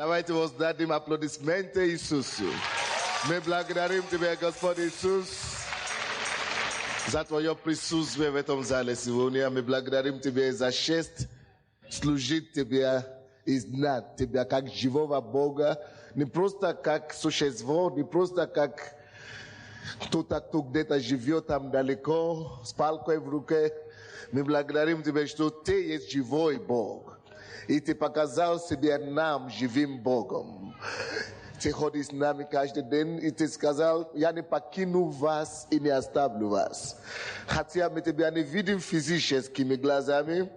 Давайте воздадим аплодисменты Иисусу. Мы благодарим Тебя, Господь Иисус, за Твое присутствие в этом зале сегодня. Мы благодарим Тебя за честь служить Тебе и знать Тебя как живого Бога, не просто как существо, не просто как кто-то, кто где-то живет там далеко, с палкой в руке. Мы благодарим Тебя, что Ты есть живой Бог. И Ты показал себе нам живым Богом. Ты ходишь с нами каждый день, и Ты сказал, я не покину вас и не оставлю вас. Хотя мы Тебя не видим физическими глазами,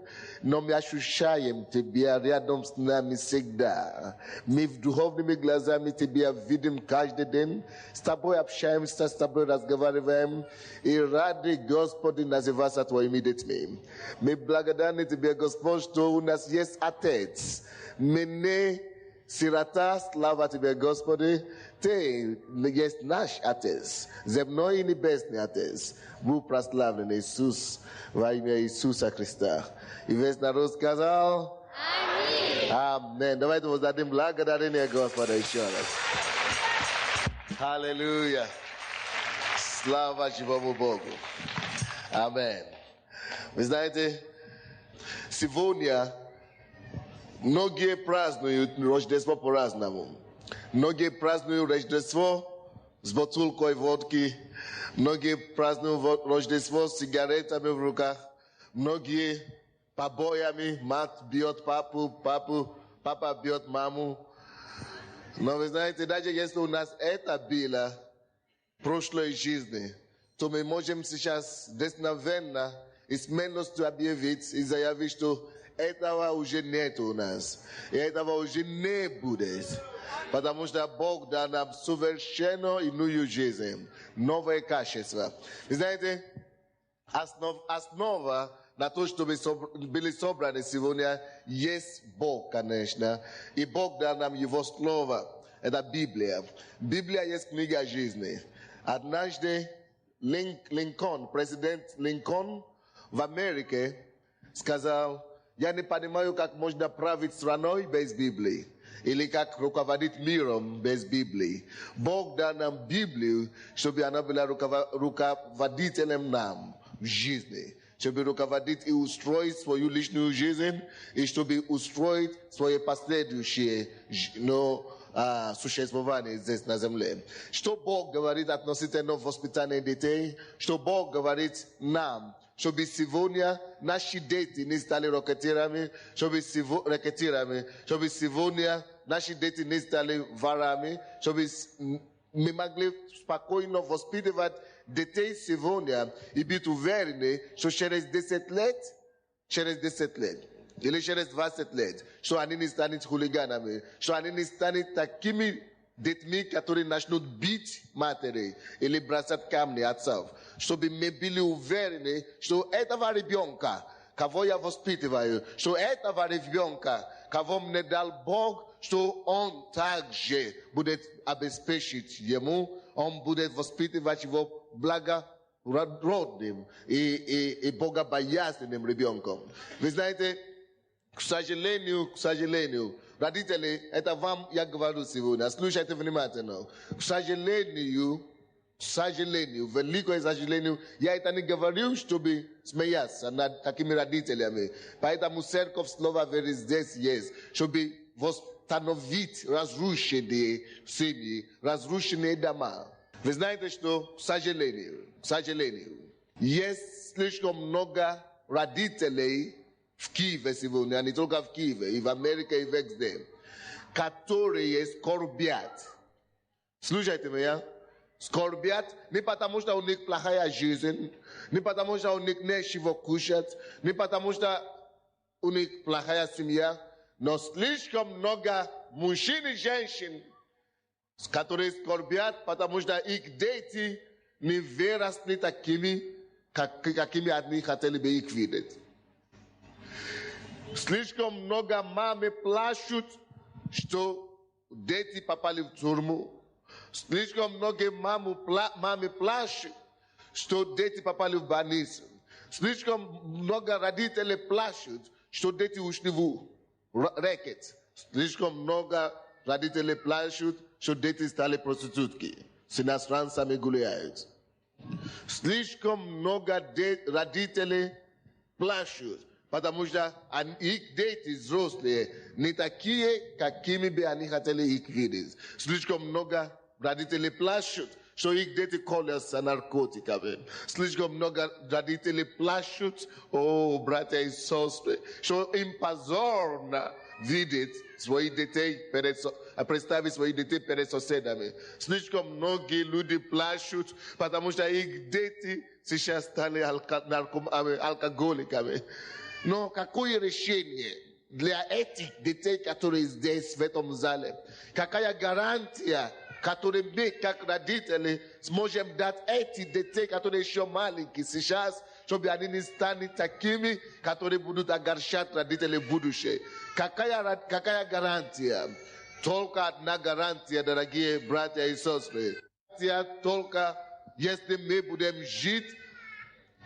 но мы ощущаем Тебя рядом с нами всегда. Мы духовными глазами Тебя видим каждый день, с Тобой общаемся, с Тобой разговариваем, и рады, Господи, называться Твоими детьми. Мы благодарны Тебе, Господь, что у нас есть Отец. Мы не сирота, слава Тебе, Господи, Ты есть наш Отец, земной и небесный Отец. Будь прославлен, Иисус, во имя Иисуса Христа. И весь народ сказал: Аминь. Аминь. Давайте воздадим благодарение Господа еще раз. Аллилуйя. Слава живому Богу. Аминь. Вы знаете, сегодня многие празднуют Рождество по-разному. Многие празднуют Рождество с бутылкой водки. Многие празднуют Рождество с сигаретами в руках. Многие побоями. Мать бьет папу, папа бьет маму. Но вы знаете, даже если у нас это было в прошлой жизни, то мы можем сейчас достоверно и смелостью объявить и заявить, что этого уже нет у нас. И этого уже не будет. Потому что Бог дал нам совершенно иную жизнь. Новое качество. Вы знаете, основа на то, чтобы были собраны сегодня, есть Бог, конечно. И Бог дал нам Его Слово. Это Библия. Библия есть книга жизни. Однажды Линкольн, президент Линкольн в Америке сказал: я не понимаю, как можно править страной без Библии. Или как руководить миром без Библии. Бог дал нам Библию, чтобы она была руководителем нам в жизни. Чтобы руководить и устроить свою личную жизнь, и чтобы устроить свое последующее существование здесь на земле. Что Бог говорит относительно воспитания детей? Что Бог говорит нам? Чтобы сегодня наши дети не стали ракетирами, чтобы сегодня наши дети не стали ворами, чтобы мы могли спокойно воспитывать детей сегодня и быть уверены, что через 10 лет, или через 20 лет, что они не станут хулиганами, что они не станут такими детьми, которые начнут бить матери или бросать камни отцов. Чтобы мы были уверены, что этого ребенка, кого я воспитываю, что этого ребенка, кого мне дал Бог, что он также будет обеспечить ему, он будет воспитывать его благородным и богобоязненным ребенком. Вы знаете, к сожалению, родители, это вам я говорю сегодня, слушайте внимательно. К сожалению, великое сожалению, я это не говорю, чтобы смеяться над такими родителями. Поэтому церковь Слова Веры здесь есть, чтобы восстановить разрушенные семьи, разрушенные дома. Вы знаете, что, к сожалению, есть слишком много родителей в Киеве сегодня, не только в Киеве, и в Америке, и везде, которые скорбят. Слушайте меня. Скорбят не потому, что у них плохая жизнь, не потому, что у них нечего кушать, не потому, что у них плохая семья, но слишком много мужчин и женщин, которые скорбят, потому что их дети не выросли такими, какими они хотели бы их видеть. Слишком много мамы плачут, что дети попали в тюрьму. Слишком много мамы плачут, что дети попали в больницу. Слишком много родителей плачут, что дети ушли в рэкет. Слишком много родители плачут, что дети стали проститутки. С иностранцами гуляют. Слишком много родителей плачут, потому что их дети взрослые не такие, какими бы они хотели их видеть. Слишком много родителей плачут, что их дети колятся наркотиками. Слишком много родителей плачут, братья и сестры, что им позорно видеть своих детей, представить своих детей перед соседами. Слишком многие люди плачут, потому что их дети сейчас стали алкоголиками. Но какое решение для этих детей, которые здесь, в этом зале? Какая гарантия, которую мы, как родители, сможем дать этим детей, которые еще маленькие сейчас, чтобы они не стали такими, которые будут огорчать родителей в будущем? Какая гарантия? Только одна гарантия, дорогие братья и сестры. Гарантия только, если мы будем жить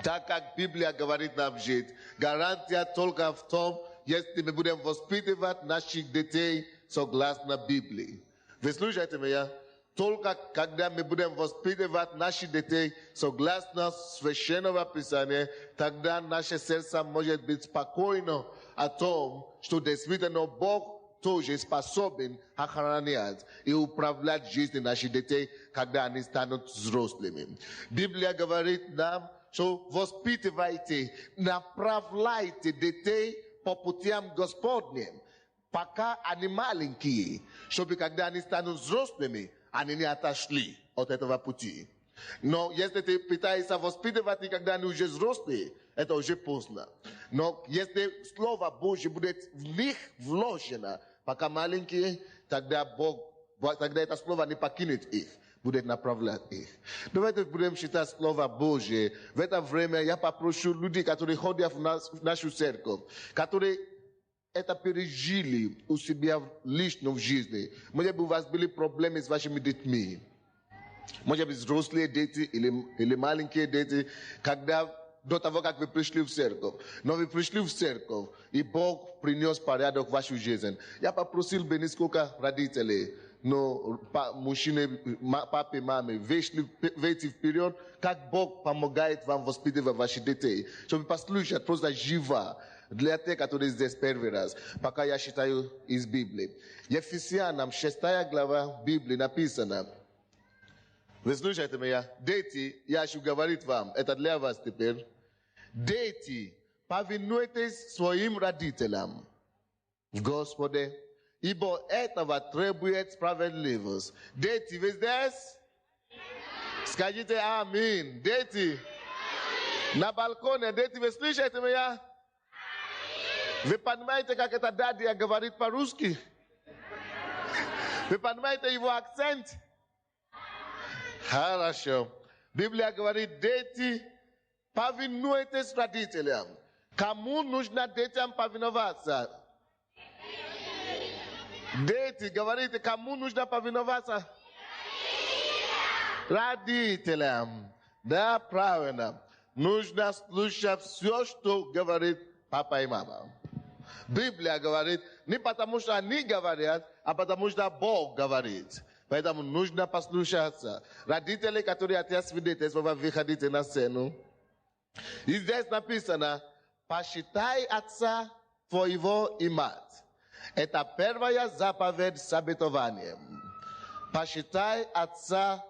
так, как Библия говорит нам жить. Гарантия только в том, если мы будем воспитывать наших детей согласно Библии. Вы слушаете меня? Только когда мы будем воспитывать наших детей согласно Священного Писания, тогда наше сердце может быть спокойно о том, что действительно Бог тоже способен охранять и управлять жизнью наших детей, когда они станут взрослыми. Библия говорит нам, что воспитывайте, направляйте детей по путям Господним, пока они маленькие, чтобы когда они станут взрослыми, они не отошли от этого пути. Но если ты пытаешься воспитывать их, когда они уже взрослые, это уже поздно. Но если Слово Божье будет в них вложено, пока маленькие, тогда это Слово не покинет их, будет направлять их. Давайте будем читать Слово Божье. В это время я попрошу людей, которые ходят в нашу церковь, которые это пережили у себя лично в жизни. Может быть, у вас были проблемы с вашими детьми. Может быть, взрослые дети или маленькие дети, когда до того, как вы пришли в церковь. Но вы пришли в церковь, и Бог принес порядок в вашу жизнь. Я попросил бы несколько родителей, но мужчины, папы, мамы, выйти вперед, как Бог помогает вам воспитывать ваших детей. Чтобы послушать просто живо для тех, которые здесь первый раз, пока я читаю из Библии. Ефесянам 6 глава Библии написано. Вы слушаете меня? Дети, я хочу говорить вам, это для вас теперь. Дети, повинуйтесь своим родителям в Господе, ибо этого требует справедливость. Дети, вы здесь? Скажите аминь. Дети, на балконе, дети, вы слышите меня? Вы понимаете, как это дядя говорит по-русски? Вы понимаете его акцент? Хорошо. Библия говорит, дети, повинуйтесь родителям. Кому нужно детям повиноваться? Дети, говорите, кому нужно повиноваться? Родителям. Да, правильно. Нужно слушать все, что говорит папа и мама. Библия говорит, не потому что они говорят, а потому что Бог говорит. Поэтому нужно послушаться. Родители, которые хотят свидетельствовать, выходите на сцену. И здесь написано, посчитай отца твоего и мать. Это первая заповедь с обетованием. Посчитай отца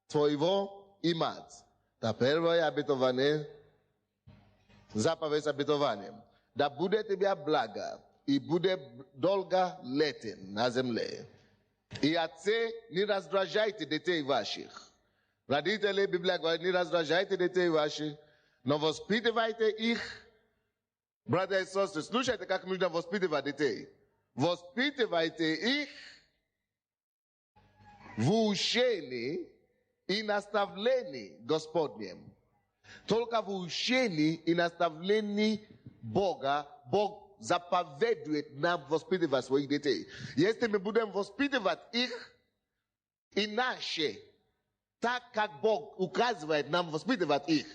твоего и мать. Это первое обетование, заповедь с обетованием. Да будет тебе благо и будет долго летен на земле. И отцы не раздражайте детей ваших. Родители, Библия говорит, не раздражайте детей ваших, но воспитывайте их. Братья и сестры, слушайте, как нужно воспитывать детей. Воспитывайте их в учении и наставлении Господнем. Только в учении и наставлении Бога, Бог заповедует нам воспитывать своих детей. Если мы будем воспитывать их иначе, так как Бог указывает нам воспитывать их,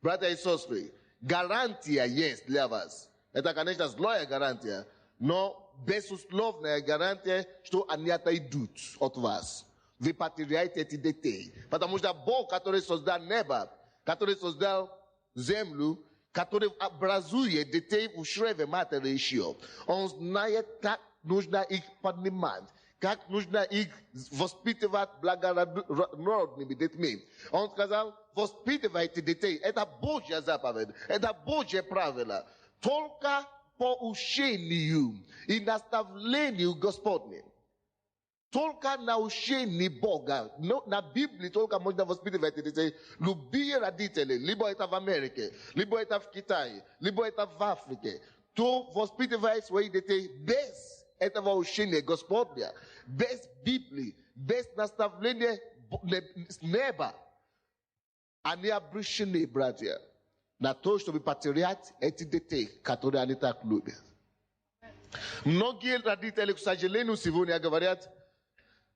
братья и сестры, гарантия есть для вас. Это, конечно, злая гарантия, Но безусловная гарантия, что они отойдут от вас. Вы потеряете эти детей. Потому что Бог, который создал небо, который создал землю, который образует детей в чреве матери еще, Он знает, как нужно их поднимать, как нужно их воспитывать благородными детьми. Он сказал, воспитывайте детей. Это Божья заповедь, это Божье правило. Только по учению и наставлению Господним. Только на учении Бога. На Библии только можно воспитывать детей. Любые родители, либо это в Америке, либо это в Китае, либо это в Африке, то воспитывает своих детей без этого учения Господня, без Библии, без наставления с неба. Они обречены, братья, на то, чтобы потерять эти детей, которые они так любят. Многие родители, к сожалению, сегодня говорят,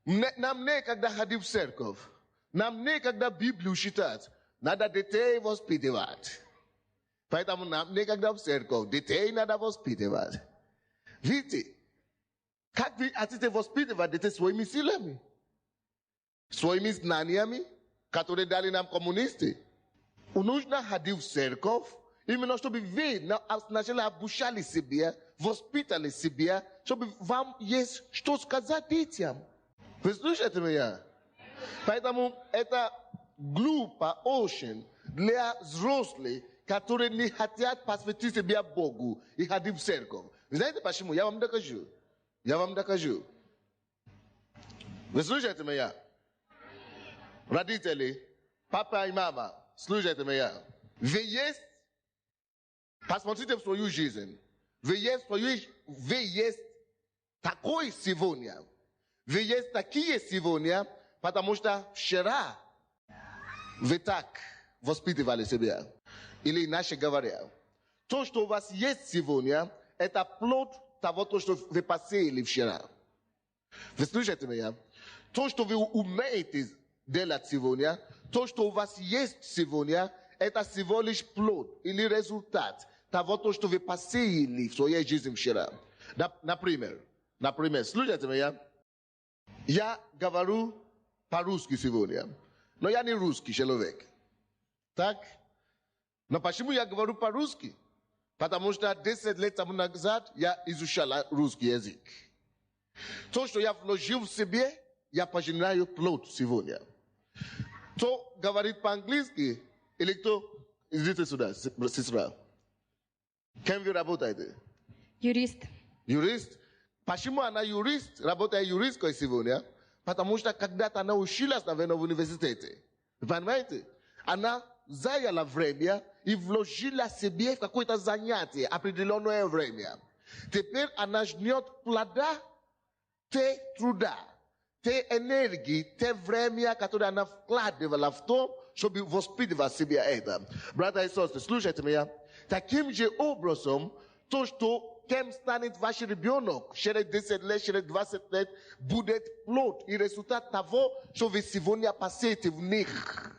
нам некогда ходить в церковь, нам некогда Библию читать, надо детей воспитывать. Поэтому нам некогда в церковь, детей надо воспитывать. Видите, как вы хотите воспитывать детей своими силами, своими знаниями, которые дали нам коммунисты? Нужно ходить в церковь, именно чтобы вы сначала обучали себя, воспитали себя, чтобы вам есть что сказать детям. Вы слышите меня? Поэтому это глупо очень для взрослых, которые не хотят посвятить себя Богу и ходить в церковь. Вы знаете почему? Я вам докажу. Вы слышите меня? Родители, папа и мама, слушайте меня. Вы есть, посмотрите в свою жизнь. Вы есть такой сегодня. Вы есть такие сегодня, потому что вчера вы так воспитывали себя. Или иначе говоря, то, что у вас есть сегодня, это плод того, что вы посеяли вчера. Вы слышите меня? То, что вы умеете делать сегодня, то, что у вас есть сегодня, это всего лишь плод или результат того, что вы посеяли в своей жизни вчера. Например, слушайте меня. Я говорю по-русски сегодня, но я не русский человек. Так? Но почему я говорю по-русски? Потому что 10 лет тому назад я изучал русский язык. То, что я вложил в себе, я пожинаю плод сегодня. Кто говорит по-английски, или кто... Идите сюда, сестра. Кем вы работаете? Юрист. Юрист? Почему она юрист, работает юристкой сегодня? Потому что когда-то она училась, наверное, в университете. Вы понимаете? Она заняла время и вложила себе в какое-то занятие, определенное время. Теперь она жнет плода те труда, те энергии, те время, которое она вкладывала в то, чтобы воспитывать себя это. Братья и сестры, слушайте меня. Таким же образом, то, что кем станет ваш ребенок через 10 лет, через 20 лет, будет плод и результат того, что вы сегодня посеете в них.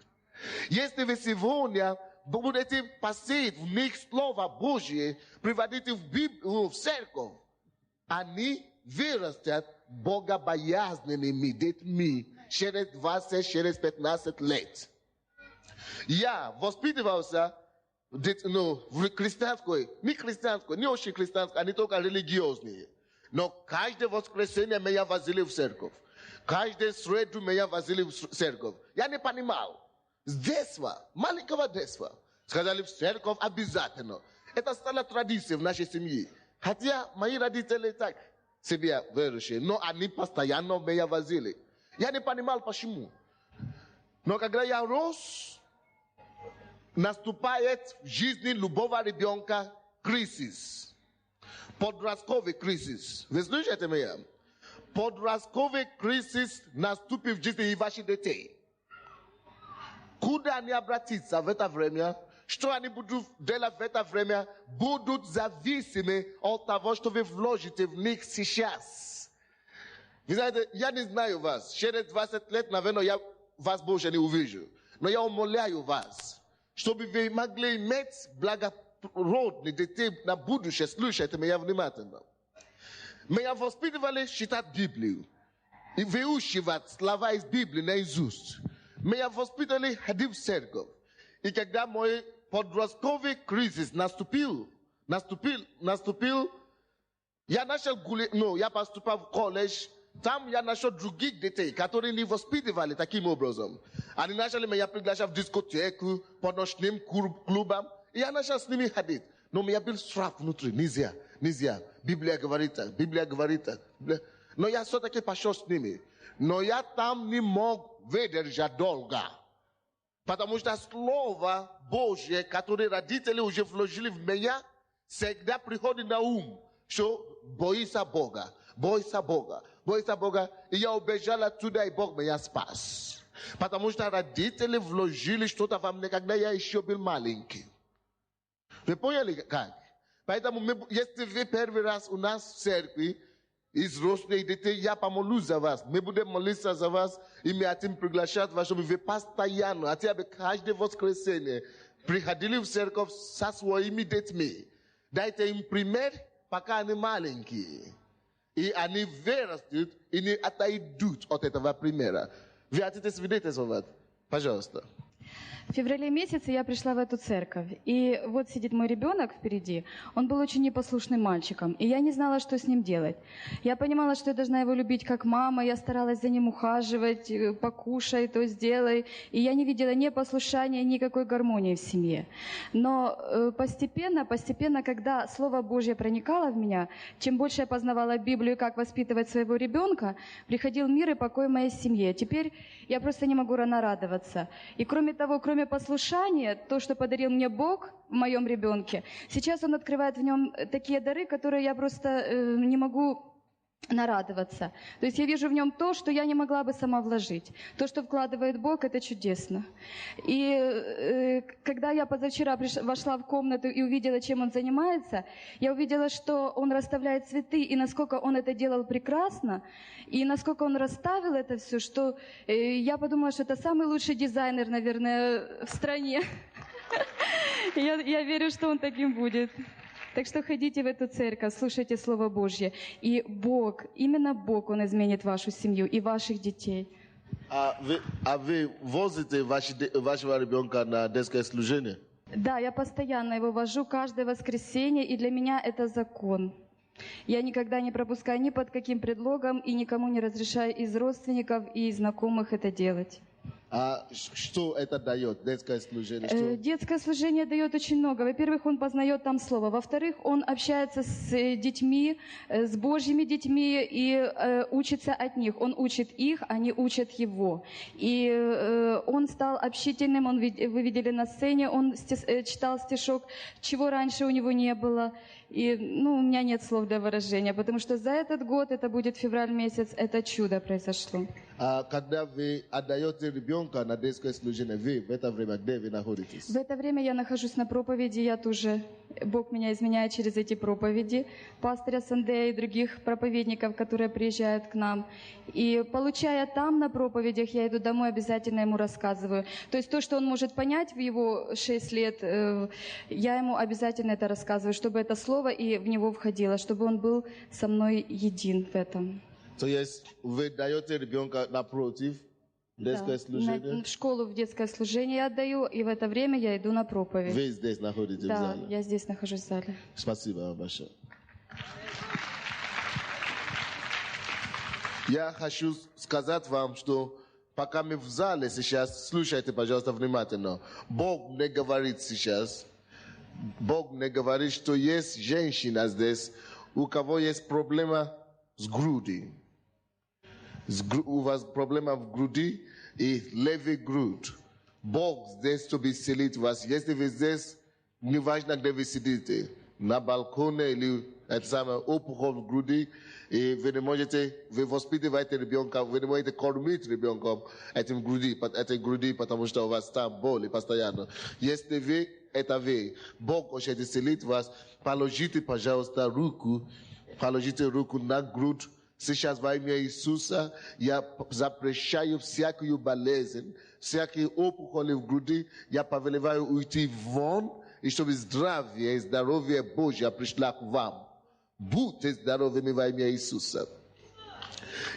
Если вы сегодня будете посеять в них Слово Божье, приводите в Библию, в церковь, они вырастят богобоязненными детьми через 20, через 15 лет. Я воспитывался в христианской, не очень христианской, они только религиозные. Но каждое воскресенье меня возили в церковь. Каждую среду меня возили в церковь. Я не понимал. С детства, маленького детства, сказали в церковь обязательно. Это стало традицией в нашей семье. Хотя мои родители так себя верующие, но они постоянно меня возили. Я не понимал почему. Но когда я рос, наступает в жизни любого ребенка кризис. Подростковый кризис. Вы слышите меня? Подростковый кризис наступит в жизни и ваших детей. Куда они обратиться в это время? Что они будут делать в это время? Будут зависимы от того, что вы вложите в них сейчас. Вы знаете, я не знаю вас. Через 20 лет, наверное, я вас больше не увижу. Но я умоляю вас, чтобы вы могли иметь благородные детей на будущее. Слушайте меня внимательно. я воспитывали читать Библию. И выучивать слова из Библии наизусть. Я воспитывали ходить в церковь. И когда мой подростковый кризис наступил, я начал гулять, я поступал в колледж, там я нашел других детей, которые не воспитывали таким образом. Они начали меня приглашать в дискотеку, по ночным клубам, и я начал с ними ходить. Но я был страх внутри, нельзя. Библия говорит так. Но я все-таки пошел с ними. Но я там не мог выдержать долго. Потому что Слово Божье, которое родители уже вложили в меня, всегда приходит на ум, что бойся Бога. И я убежал оттуда, и Бог меня спас. Потому что родители вложили что-то во мне, когда я еще был маленький. Вы поняли как? Поэтому, если вы первый раз у нас в церкви, из взрослых детей, я помолюсь за вас. Мы будем молиться за вас, и мы хотим приглашать вас, чтобы вы постоянно, хотя бы каждое воскресенье, приходили в церковь со своими детьми. Дайте им пример, пока они маленькие. И они вырастут, и не отойдут от этого примера. Вы хотите свидетельствовать? Пожалуйста. В феврале месяце я пришла в эту церковь, и вот сидит мой ребенок впереди. Он был очень непослушным мальчиком, и я не знала, что с ним делать. Я понимала, что я должна его любить как мама, я старалась за ним ухаживать, покушай, то сделай. И я не видела ни послушания, никакой гармонии в семье. Но постепенно, когда Слово Божье проникало в меня, чем больше я познавала Библию, как воспитывать своего ребенка, приходил мир и покой в моей семье. Теперь я просто не могу нарадоваться. И кроме того, кроме послушания, то, что подарил мне Бог в моем ребенке, сейчас Он открывает в нем такие дары, которые я просто не могу нарадоваться. То есть я вижу в нем то, что я не могла бы сама вложить. То, что вкладывает Бог, это чудесно. И когда я позавчера вошла в комнату и увидела, чем он занимается, я увидела, что он расставляет цветы, и насколько он это делал прекрасно, и насколько он расставил это все, что я подумала, что это самый лучший дизайнер, наверное, в стране. Я верю, что он таким будет. Так что ходите в эту церковь, слушайте Слово Божье. И Бог, именно Бог, Он изменит вашу семью и ваших детей. А вы возите вашего ребенка на детское служение? Да, я постоянно его вожу каждое воскресенье, и для меня это закон. Я никогда не пропускаю ни под каким предлогом и никому не разрешаю из родственников и из знакомых это делать. А что это дает, детское служение? Детское служение дает очень много. Во-первых, он познает там Слово. Во-вторых, он общается с детьми, с Божьими детьми и учится от них. Он учит их, они учат его. И он стал общительным, вы видели на сцене, он читал стишок, чего раньше у него не было. И, у меня нет слов для выражения, потому что за этот год, это будет февраль месяц, это чудо произошло. А когда вы отдаете ребенка на детское служение, вы в это время где вы находитесь? В это время я нахожусь на проповеди, я тоже, Бог меня изменяет через эти проповеди, пастыря Сандея и других проповедников, которые приезжают к нам. И получая там на проповедях, я иду домой, обязательно ему рассказываю. То есть то, что он может понять в его 6 лет, я ему обязательно это рассказываю, чтобы это слово и в него входило, чтобы он был со мной един в этом. То есть вы даете ребенка напротив детское служение? В школу, в детское служение я отдаю, и в это время я иду на проповедь. Вы здесь находитесь в зале? Да, я здесь нахожусь в зале. Спасибо большое. Я хочу сказать вам, что пока мы в зале сейчас, слушайте, пожалуйста, внимательно. Бог не говорит сейчас, Бог не говорит, что есть женщина здесь, у кого есть проблема с грудью. У вас проблема в груди и левый грудь. Бог здесь, чтобы исцелить вас. Если вы здесь, неважно, где вы сидите, на балконе или это самое, опухоль в груди, и вы не можете, вы воспитываете ребенка, вы не можете кормить ребенком этой груди, потому что у вас там боли постоянно. Если вы, это вы, Бог хочет исцелить вас, положите, пожалуйста, руку на грудь. Сейчас во имя Иисуса я запрещаю всякую болезнь, всякие опухоли в груди, я повелеваю уйти вон, и чтобы здравие Божье пришло к вам. будьте здоровыми во имя Иисуса.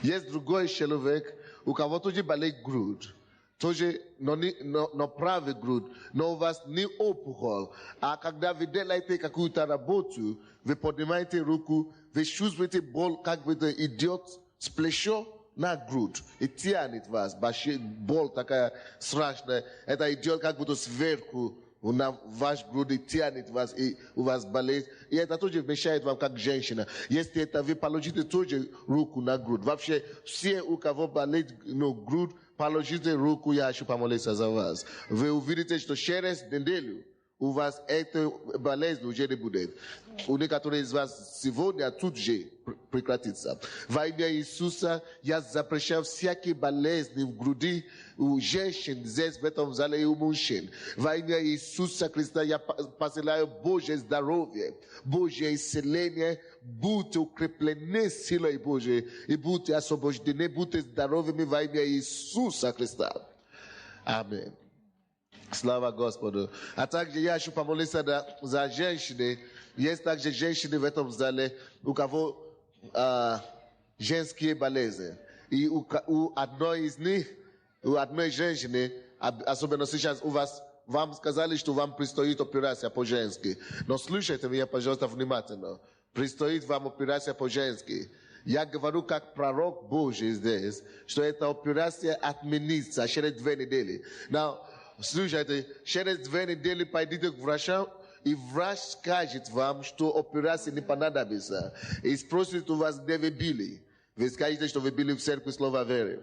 Есть другой человек, у кого тоже болит грудь. Тоже, но правый грудь, но у вас не опухоль. А когда вы делаете какую-то работу, вы поднимаете руку, вы чувствуете боль, как будто идет с плечо на грудь. И тянет вас. Боль такая страшная. Это идет как будто сверху на ваш грудь и тянет вас, и у вас болезнь. И это тоже мешает вам как женщина. Если это вы положите тоже руку на грудь. Вообще, все, у кого болит грудь, положите руку, я хочу помолиться за вас. Вы увидите, что через неделю у вас эта болезнь уже не будет. У некоторых из вас сегодня тут же прекратится. Во имя Иисуса я запрещаю всякие болезни в груди у женщин здесь в этом зале и у мужчин. Во имя Иисуса Христа я посылаю Божье здоровье, Божье исцеление. Будьте укреплены силой Божьей и будьте освобождены, будьте здоровыми во имя Иисуса Христа. Аминь. Слава Господу. А также я хочу помолиться за женщины. Есть также женщины в этом зале, у кого женские болезни. И у одной из них, у одной женщины, особенно сейчас вам сказали, что вам предстоит операция по-женски. Но слушайте меня, пожалуйста, внимательно. Предстоит вам операция по-женски. Я говорю как пророк Божий здесь, что эта операция отменится через 2 недели. Now, слушайте, через 2 недели пойдите к врачу, и врач скажет вам, что операция не понадобится. И спросит у вас, где вы были. Вы скажете, что вы были в церкви Слова Веры.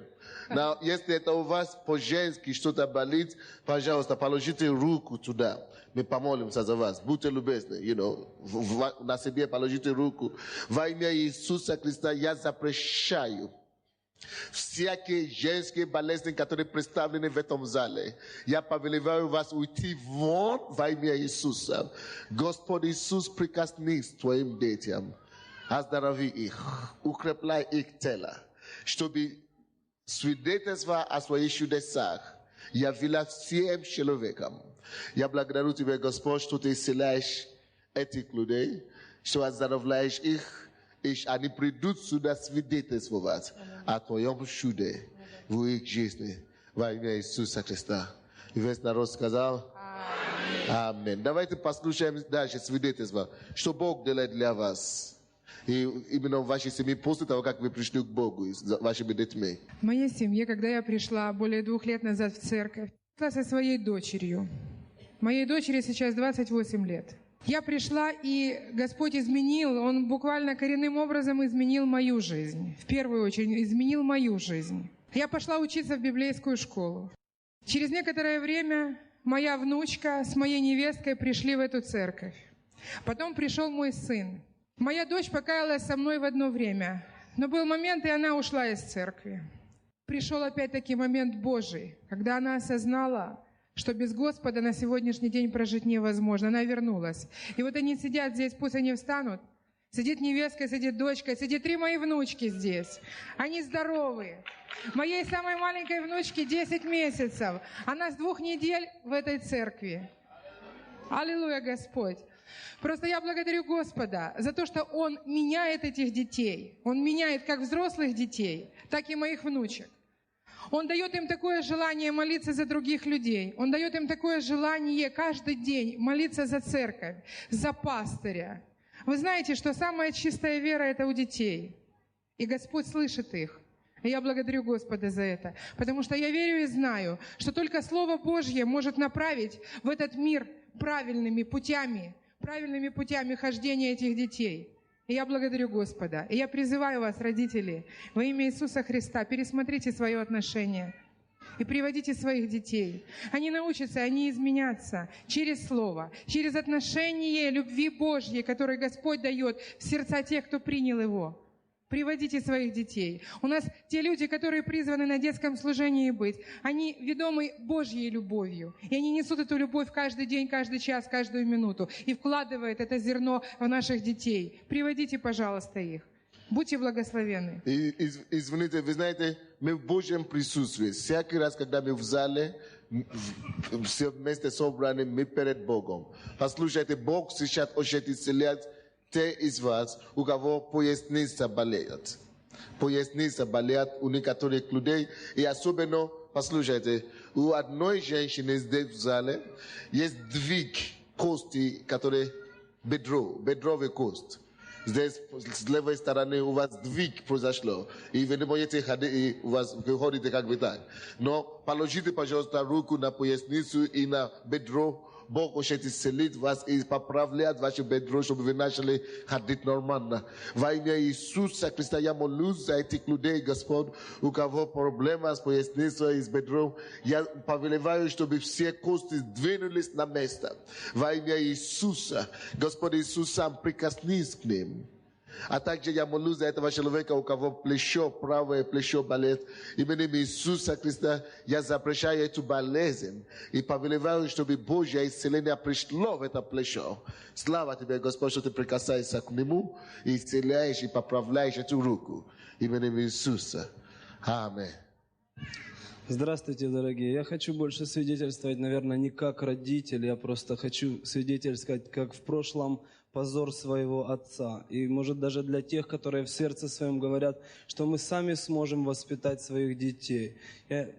Но если это у вас по-женски что-то болит, пожалуйста, положите руку туда. Мы помолимся за вас. Будьте любезны, на себе положите руку. Во имя Иисуса Христа я запрещаю всякие женские болезни, которые представлены в этом зале. Я повелеваю вас уйти вон во имя Иисуса. Господь Иисус, прикоснись к твоим детям. Оздорови их, укрепляй их тело, чтобы свидетельство о своих чудесах явилось всем человекам. Я благодарю тебя, Господь, что ты исцеляешь этих людей, что оздоровляешь их, и они придут сюда свидетельствовать о твоем чуде в их жизни. Во имя Иисуса Христа. И весь народ сказал Аминь. Давайте послушаем дальше свидетельство, что Бог делает для вас. И именно в вашей семье после того, как вы пришли к Богу с вашими детьми. В моей семье, когда я пришла более 2 лет назад в церковь, я со своей дочерью. Моей дочери сейчас 28 лет. Я пришла, и Господь изменил, Он буквально коренным образом изменил мою жизнь. В первую очередь, изменил мою жизнь. Я пошла учиться в библейскую школу. Через некоторое время моя внучка с моей невесткой пришли в эту церковь. Потом пришел мой сын. Моя дочь покаялась со мной в одно время, но был момент, и она ушла из церкви. Пришел опять-таки момент Божий, когда она осознала, что без Господа на сегодняшний день прожить невозможно. Она вернулась. И вот они сидят здесь, пусть они встанут. Сидит невестка, сидит дочка, сидит 3 мои внучки здесь. Они здоровые. Моей самой маленькой внучке 10 месяцев. Она с 2 недель в этой церкви. Аллилуйя, Господь. Просто я благодарю Господа за то, что Он меняет этих детей. Он меняет как взрослых детей, так и моих внучек. Он дает им такое желание молиться за других людей. Он дает им такое желание каждый день молиться за церковь, за пастыря. Вы знаете, что самая чистая вера – это у детей. И Господь слышит их. И я благодарю Господа за это. Потому что я верю и знаю, что только Слово Божье может направить в этот мир правильными путями хождения этих детей. И я благодарю Господа. И я призываю вас, родители, во имя Иисуса Христа, пересмотрите свое отношение и приводите своих детей. Они научатся, они изменятся через Слово, через отношение любви Божьей, которое Господь дает в сердца тех, кто принял Его. Приводите своих детей. У нас те люди, которые призваны на детском служении быть, они ведомы Божьей любовью. И они несут эту любовь каждый день, каждый час, каждую минуту. И вкладывают это зерно в наших детей. Приводите, пожалуйста, их. Будьте благословенны. Извините, вы знаете, мы в Божьем присутствии. Всякий раз, когда мы в зале, все вместе собраны, мы перед Богом. Послушайте, Бог сейчас хочет исцелять те из вас, у кого поясница болеет. Поясница болеет у некоторых людей. И особенно, послушайте, у одной женщины здесь в зале есть двиг кости, которые бедровый кость. Здесь с левой стороны у вас двиг произошло. И вы не можете ходить, и у вас вы ходите как бы так. Но положите, пожалуйста, руку на поясницу и на бедро. Бог хочет исцелить вас и поправлять ваше бедро, чтобы вы начали ходить нормально. Во имя Иисуса Христа я молюсь за этих людей, Господь, у кого проблемы с поясницей и с бедром. Я повелеваю, чтобы все кости сдвинулись на место. Во имя Иисуса, Господь Иисус, сам прикоснись к ним. А также я молюсь за этого человека, у кого плечо, правое плечо болит. Именем Иисуса Христа я запрещаю эту болезнь. И повелеваю, чтобы Божье исцеление пришло в это плечо. Слава тебе, Господь, что ты прикасаешься к нему и исцеляешь и поправляешь эту руку. Именем Иисуса. Аминь. Здравствуйте, дорогие. Я хочу больше свидетельствовать, наверное, не как родитель, я просто хочу свидетельствовать, как в прошлом позор своего отца. И, может, даже для тех, которые в сердце своем говорят, что мы сами сможем воспитать своих детей. Я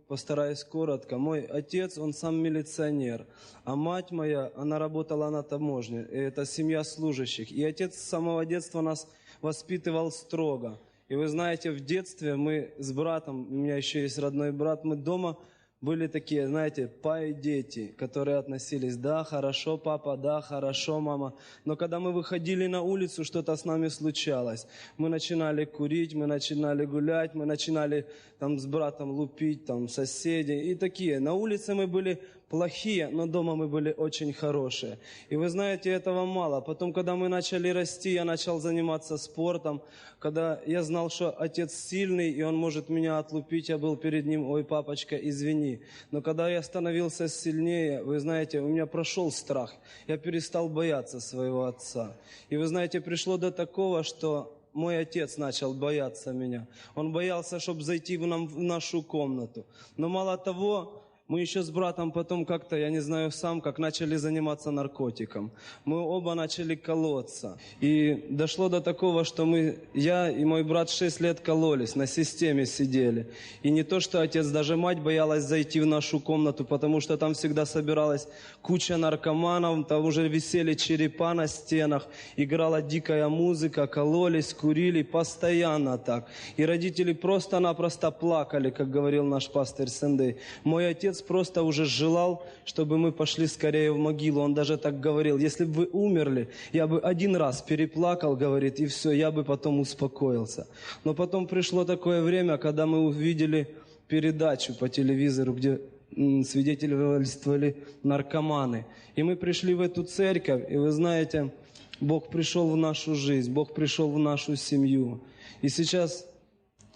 постараюсь коротко. Мой отец, он сам милиционер, а мать моя, она работала на таможне. И это семья служащих. И отец с самого детства нас воспитывал строго. И вы знаете, в детстве мы с братом, у меня еще есть родной брат, мы дома были такие, знаете, пай-дети, которые относились: да, хорошо, папа, да, хорошо, мама. Но когда мы выходили на улицу, что-то с нами случалось. Мы начинали курить, мы начинали гулять, мы начинали там с братом лупить там соседей и такие. На улице мы были плохие, но дома мы были очень хорошие. И вы знаете, этого мало. Потом, когда мы начали расти, я начал заниматься спортом. Когда я знал, что отец сильный, и он может меня отлупить, я был перед ним: ой, папочка, извини. Но когда я становился сильнее, вы знаете, у меня прошел страх. Я перестал бояться своего отца. И вы знаете, пришло до такого, что мой отец начал бояться меня. Он боялся, чтобы зайти в нашу комнату. Но мало того, мы еще с братом потом как-то, я не знаю сам, как начали заниматься наркотиком. Мы оба начали колоться. И дошло до такого, что я и мой брат 6 лет кололись, на системе сидели. И не то, что отец, даже мать боялась зайти в нашу комнату, потому что там всегда собиралась куча наркоманов, там уже висели черепа на стенах, играла дикая музыка, кололись, курили, постоянно так. И родители просто-напросто плакали, как говорил наш пастырь Сэндей. Мой отец просто уже желал, чтобы мы пошли скорее в могилу. Он даже так говорил: если бы вы умерли, я бы один раз переплакал, говорит, и все, я бы потом успокоился. Но потом пришло такое время, когда мы увидели передачу по телевизору, где свидетельствовали наркоманы. И мы пришли в эту церковь, и вы знаете, Бог пришел в нашу жизнь, Бог пришел в нашу семью. И сейчас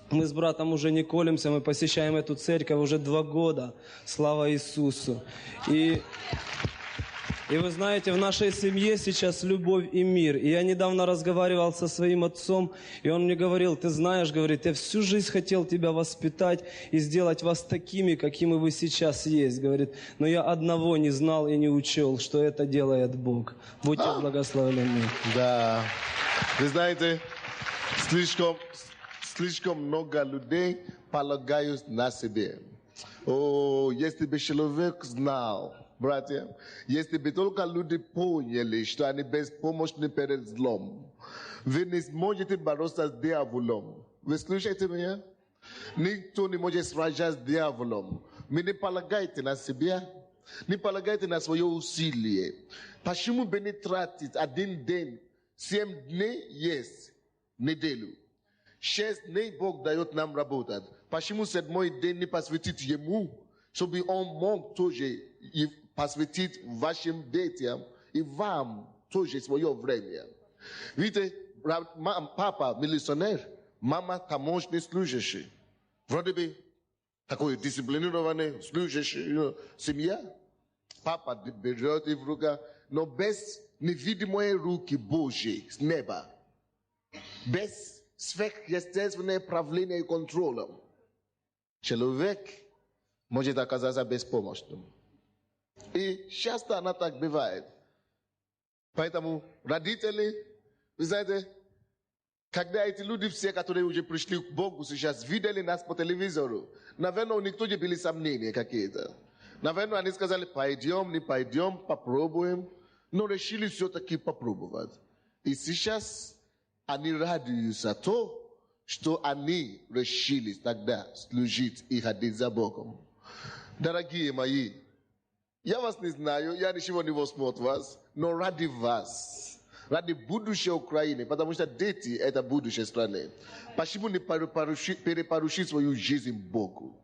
мы с братом уже не колемся, мы посещаем эту церковь уже 2 года. Слава Иисусу. И вы знаете, в нашей семье сейчас любовь и мир. И я недавно разговаривал со своим отцом, и он мне говорил: ты знаешь, говорит, я всю жизнь хотел тебя воспитать и сделать вас такими, какими вы сейчас есть, говорит. Но я одного не знал и не учел, что это делает Бог. Будьте благословлены. Да. Вы знаете, слишком много людей полагают на себе. О, если бы человек знал, братья, если бы только люди поняли, что они беспомощны перед злом, вы не сможете бороться с дьяволом. Вы слушаете меня? Никто не может сражаться с дьяволом. Вы не полагайте на себя, не полагайте на свое усилие. Почему бы не тратить один день, 7 дней есть неделю? 6 дней Бог дает нам работать. Почему 7-й день не посвятить Ему, чтобы Он мог тоже посвятить вашим детям и вам тоже свое время? Видите, папа милиционер, мама таможенный служащий. Вроде бы такой дисциплинированный служащий, семья. Папа берет их в рука, но без невидимой руки Божьей с неба. Без сверхъестественное правление и контролем. Человек может оказаться беспомощным. И часто она так бывает. Поэтому родители, вы знаете, когда эти люди все, которые уже пришли к Богу сейчас, видели нас по телевизору, наверное, у них тоже были сомнения какие-то. Наверное, они сказали, пойдем, не пойдем, попробуем. Но решили все-таки попробовать. И сейчас они радуются то, что они решили тогда служить и ходить за Богом. Дорогие мои, я вас не знаю, я ничего не возьму от вас, но ради вас, ради будущего Украины, потому что дети – это будущее страны. Почему не перепоручить свою жизнь Богу?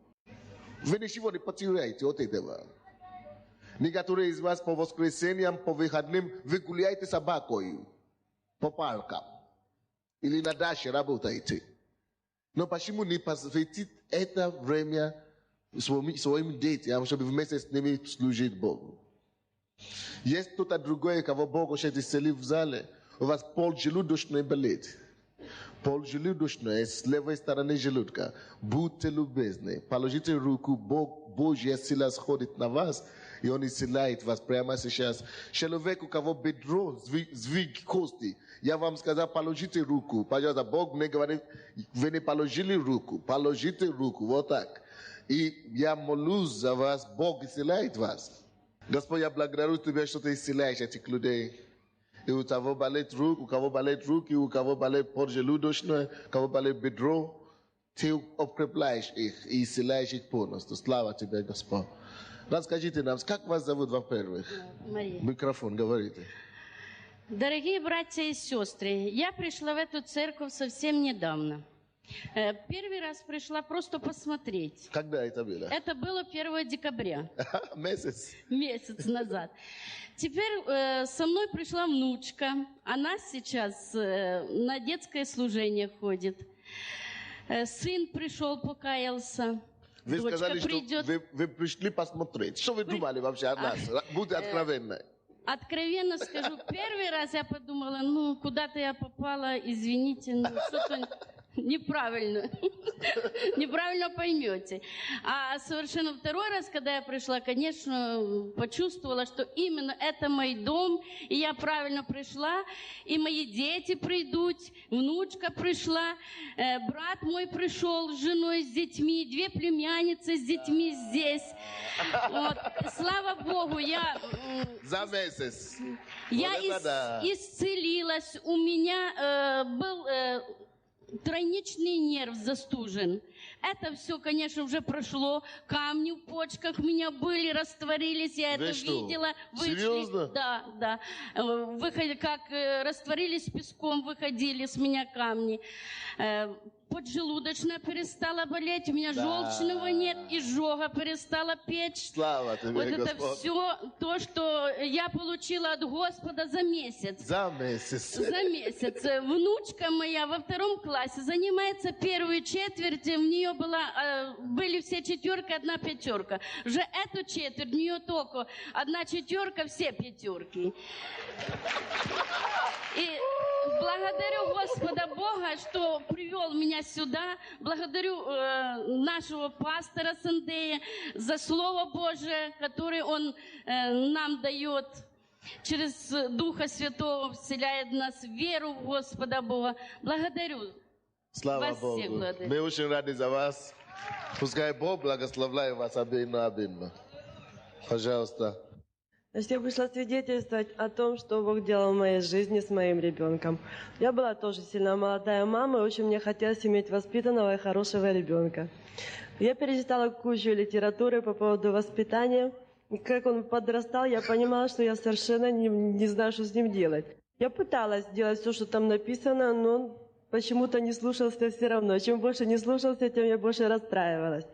Вы ничего не потеряете от этого. Некоторые из вас по воскресеньям, по выходным, вы гуляете с собакой по паркам или на даче работаете. Но почему не посвятить это время своим детям, чтобы вместе с ними служить Богу? Есть кто-то другой, кого Бог уже исцелил в зале, у вас поджелудочный болит. Поджелудочный с левой стороны желудка. Будьте любезны, положите руку, Божья сила сходит на вас, и Он исцеляет вас прямо сейчас. Человек, у кого бедро, сдвиг кости, я вам сказал, положите руку. Пожалуйста, Бог мне говорит, вы не положили руку, положите руку, вот так. И я молюсь за вас, Бог исцеляет вас. Господь, я благодарю Тебя, что Ты исцеляешь этих людей. И у кого болит руку, у кого болит руки, у кого болит поджелудочное, у кого болит бедро, Ты укрепляешь их и исцеляешь их полностью. Слава Тебе, Господь. Расскажите нам, как вас зовут, во-первых? Мария. Микрофон, говорите. Дорогие братья и сестры, я пришла в эту церковь совсем недавно. Первый раз пришла просто посмотреть. Когда это было? Это было 1 декабря. Месяц. Месяц назад. Теперь со мной пришла внучка. Она сейчас на детское служение ходит. Сын пришел, покаялся. Вы Дочка сказали, придет. что вы пришли посмотреть. Что вы думали вообще о нас? Будьте откровенны. Откровенно скажу, первый раз я подумала, куда-то я попала, извините, что-то неправильно. Неправильно поймете. А совершенно второй раз, когда я пришла, конечно, почувствовала, что именно это мой дом, и я правильно пришла, и мои дети придут, внучка пришла, брат мой пришел с женой, с детьми, 2 племянницы с детьми здесь. Вот. Слава Богу, я... За месяц. Я исцелилась, у меня был... тройничный нерв застужен. Это все, конечно, уже прошло. Камни в почках у меня были, растворились, я это видела. Вышли. Серьезно? Да. Как растворились песком, выходили с меня камни. Поджелудочная перестала болеть, у меня желчного нет, изжога перестала печь. Слава Тебе, вот Господь. это все то, что я получила от Господа за месяц. За месяц. За месяц. Внучка моя во 2 классе занимается 1 четверть, у нее были все 4, 1 5. Уже эту четверть, у нее только 1 4, все 5. И благодарю Господа Бога, что привел меня сюда. Благодарю нашего пастора Сандея за Слово Божие, которое он нам дает. Через Духа Святого вселяет в нас веру в Господа Бога. Благодарю. Слава вас Богу. всех благодарю. Мы очень рады за вас. Пускай Бог благословляет вас обильно. Пожалуйста. Значит, я пришла свидетельствовать о том, что Бог делал в моей жизни с моим ребенком. Я была тоже сильно молодая мама, и очень мне хотелось иметь воспитанного и хорошего ребенка. Я перечитала кучу литературы по поводу воспитания. И как он подрастал, я понимала, что я совершенно не знаю, что с ним делать. Я пыталась делать все, что там написано, но он почему-то не слушался все равно. Чем больше не слушался, тем я больше расстраивалась.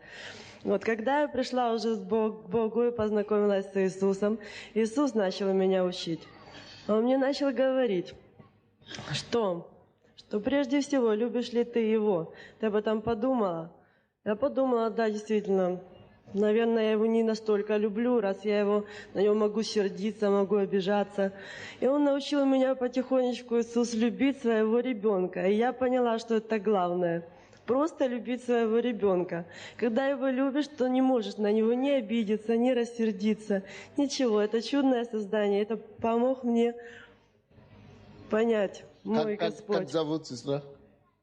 Вот когда я пришла уже к Богу и познакомилась с Иисусом, Иисус начал меня учить. Он мне начал говорить, что прежде всего, любишь ли ты Его? Ты об этом подумала? Я подумала, да, действительно, наверное, я Его не настолько люблю, раз я на Него могу сердиться, могу обижаться. И Он научил меня потихонечку, Иисус, любить своего ребенка. И я поняла, что это главное. Просто любить своего ребенка. Когда его любишь, то не можешь на него не обидеться, не рассердиться. Ничего, это чудное создание. Это помог мне понять мой Как Господь. зовут сестра?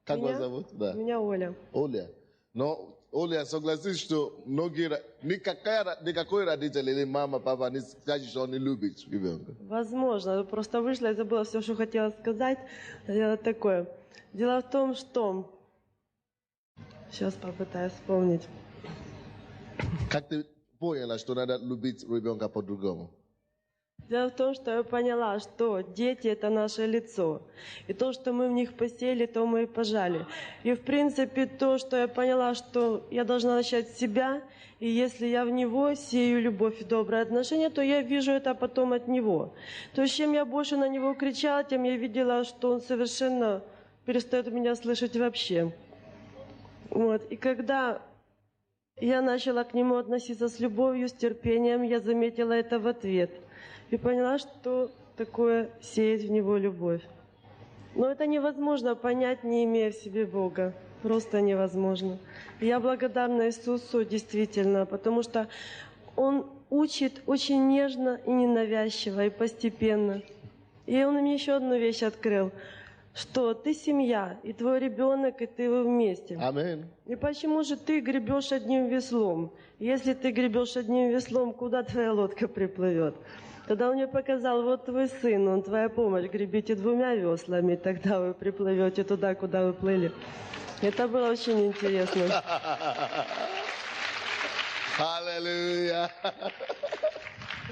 Как вас зовут? Да. Меня Оля. Оля. Но, Оля, согласись, что никакой родитель или мама, папа не скажет, что он не любит ребенка. Возможно, просто вышла и забыла все, что хотела сказать. Дело такое. Дело в том, что... Сейчас попытаюсь вспомнить. Как ты поняла, что надо любить ребенка по-другому? Дело в том, что я поняла, что дети – это наше лицо. И то, что мы в них посеяли, то мы и пожали. И, в принципе, то, что я поняла, что я должна начать с себя, и если я в него сею любовь и доброе отношение, то я вижу это потом от него. То есть, чем я больше на него кричала, тем я видела, что он совершенно перестает меня слышать вообще. Вот. И когда я начала к нему относиться с любовью, с терпением, я заметила это в ответ. И поняла, что такое сеять в него любовь. Но это невозможно понять, не имея в себе Бога. Просто невозможно. И я благодарна Иисусу действительно, потому что Он учит очень нежно и ненавязчиво, и постепенно. И Он мне еще одну вещь открыл, что ты семья, и твой ребенок, и ты вы вместе. Аминь. И почему же ты гребешь одним веслом? Если ты гребешь одним веслом, куда твоя лодка приплывет? Тогда он мне показал, вот твой сын, он твоя помощь, гребите двумя веслами, тогда вы приплывете туда, куда вы плыли. Это было очень интересно. Аллилуйя.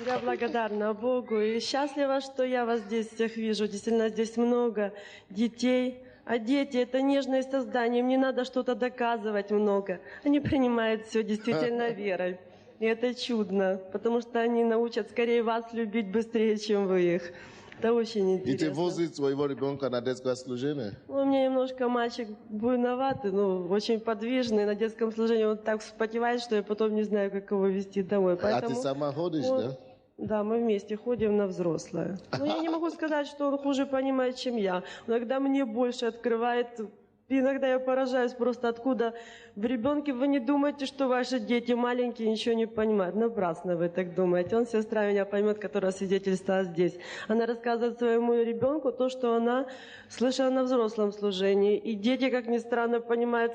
Я благодарна Богу и счастлива, что я вас здесь всех вижу. Действительно, здесь много детей. А дети – это нежные создания, им не надо что-то доказывать много. Они принимают все действительно верой. И это чудно, потому что они научат скорее вас любить быстрее, чем вы их. Это очень интересно. И ты возишь своего ребенка на детское служение? Ну, у меня немножко мальчик буйноватый, очень подвижный. На детском служении он так вспотевает, что я потом не знаю, как его вести домой. А Поэтому ты сама ходишь, да? Да, мы вместе ходим на взрослое. Но я не могу сказать, что он хуже понимает, чем я. Иногда мне больше открывает. Иногда я поражаюсь просто, откуда в ребенке вы не думаете, что ваши дети маленькие ничего не понимают. Напрасно вы так думаете. Он, сестра меня поймет, которая свидетельствовала здесь. Она рассказывает своему ребенку то, что она слышала на взрослом служении. И дети, как ни странно, понимают.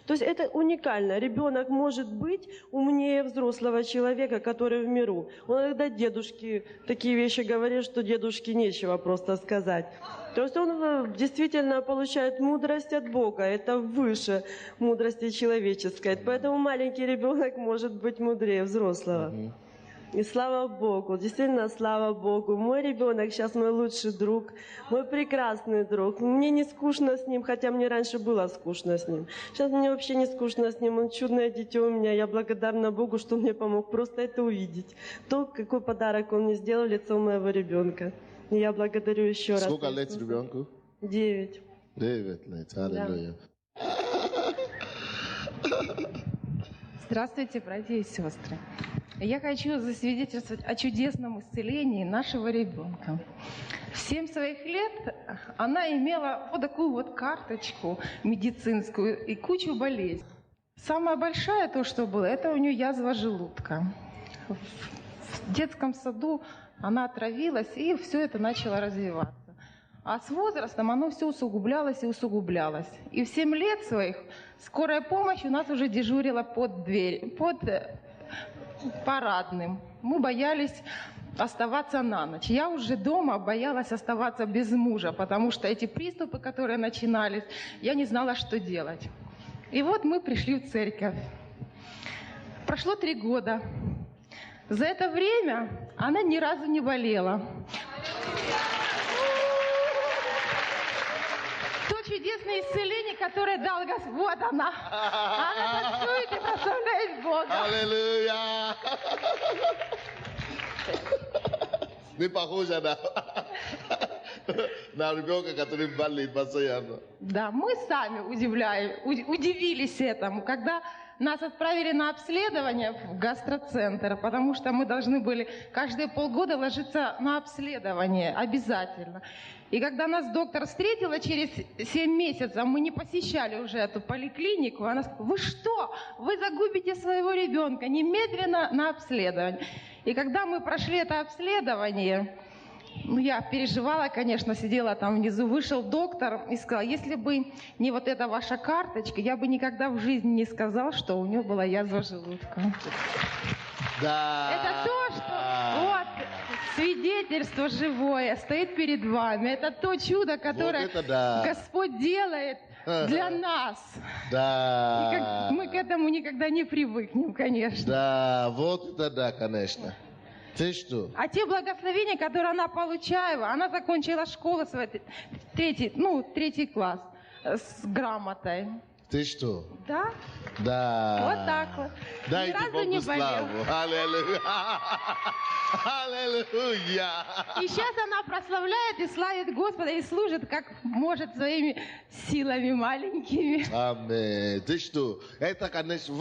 То есть это уникально. Ребенок может быть умнее взрослого человека, который в миру. Он иногда дедушке такие вещи говорит, что дедушке нечего просто сказать. То есть он действительно получает мудрость от Бога. Это выше мудрости человеческой. Поэтому маленький ребенок может быть мудрее взрослого. И слава Богу, действительно слава Богу. Мой ребенок сейчас мой лучший друг, мой прекрасный друг. Мне не скучно с ним, хотя мне раньше было скучно с ним. Сейчас мне вообще не скучно с ним, он чудное дитё у меня. Я благодарна Богу, что он мне помог просто это увидеть. То, какой подарок он мне сделал в лицо моего ребенка. И я благодарю еще раз. Сколько лет ребенку? 9. 9 лет, аллилуйя. Здравствуйте, братья и сестры. Я хочу засвидетельствовать о чудесном исцелении нашего ребенка. В 7 своих лет она имела вот такую вот карточку медицинскую и кучу болезней. Самая большая то, что было, это у нее язва желудка. В детском саду она отравилась, и все это начало развиваться. А с возрастом оно все усугублялось и усугублялось. И в 7 лет своих скорая помощь у нас уже дежурила под дверь, под парадным. Мы боялись оставаться на ночь. Я уже дома боялась оставаться без мужа, потому что эти приступы, которые начинались, я не знала, что делать. И вот мы пришли в церковь. Прошло 3 года. За это время она ни разу не болела. То чудесное исцеление, которое дал Господь, вот она. Она танцует и прославляет Бога. Аллилуйя! Не похожа на ребенка, который болеет постоянно. Да, мы сами удивились этому, когда нас отправили на обследование в гастроцентр, потому что мы должны были каждые полгода ложиться на обследование обязательно. И когда нас доктор встретила через 7 месяцев, мы не посещали уже эту поликлинику, она сказала: вы что, вы загубите своего ребенка, немедленно на обследование. И когда мы прошли это обследование, Ну, я переживала, конечно, сидела там внизу. Вышел доктор и сказал, если бы не вот эта ваша карточка, я бы никогда в жизни не сказал, что у него была язва желудка. Да. Это то, что вот свидетельство живое стоит перед вами. Это то чудо, которое Вот это да. Господь делает для нас. Да. Мы к этому никогда не привыкнем, конечно. Да, вот это да, конечно. Ты что? А те благословения, которые она получала, она закончила школу свой третий класс с грамотой. Ты что? Да? Да. Вот так вот. Дайте Ни разу Богу не болела. славу. Аллилуйя. Аллилуйя. И сейчас она прославляет и славит Господа и служит, как может, своими силами маленькими. Аминь. Ты что? Это, конечно,